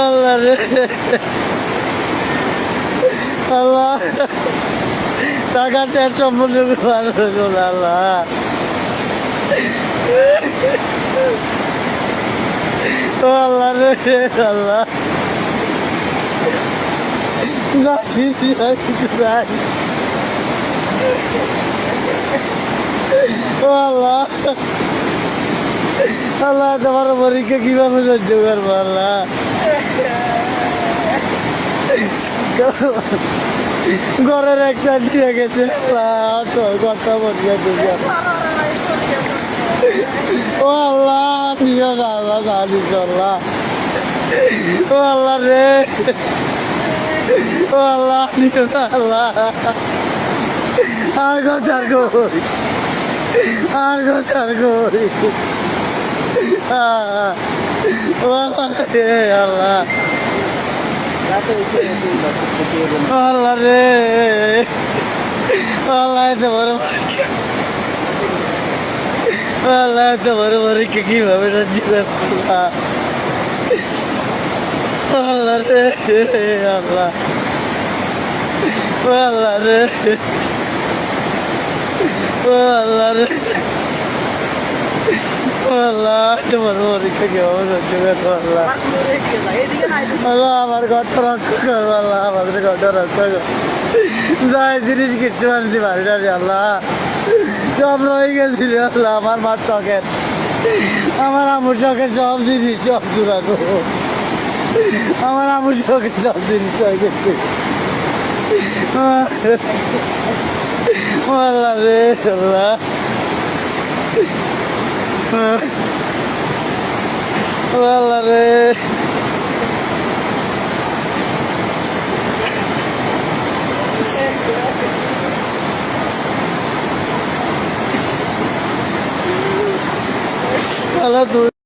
আল্লাহ রে আল্লাহ টাকা শেষ সম্পূর্ণ আল্লাহ ও আল্লাহ রে আল্লাহ কিছু নাই ও আল্লাহ আল্লাহ তোমার পরীক্ষা কিভাবে সহ্য করবো আল্লাহ ঘরের এক সাইড দিয়ে গেছে কথা পরীক্ষা ও আল্লাহ নিও না আল্লাহ জানিস আল্লাহ ও আল্লাহ রে ও আল্লাহ নিও না আল্লাহ আর গোচার কই আর গোচার কই ও আল্লাহ রে আল্লাহ আল্লাহ রে আল্লাহ তো বড় আল্লাহ তো বড় পরীক্ষা কিভাবে সহ্য করবো আল্লাহ রে আল্লাহ আল্লাহ রে আল্লাহ রে আল্লাহ তোমার পরীক্ষা কিভাবে সহ্য করবো আল্লাহ আল্লাহ আমার ঘরটা রক্ষা করবো আল্লাহ আমাদের ঘরটা রক্ষা করবো যাই জিনিস কিচ্ছু আনতে পারি না আল্লাহ সব রয়ে গেছিল আল্লাহ আমার মার শখের আমার আমুর শখের সব জিনিস সব জোড়ানো আমার আমুর শখের সব জিনিস হয়ে গেছে আল্লাহ রে আল্লাহ আল্লাহ রে আল্লাহ তুমি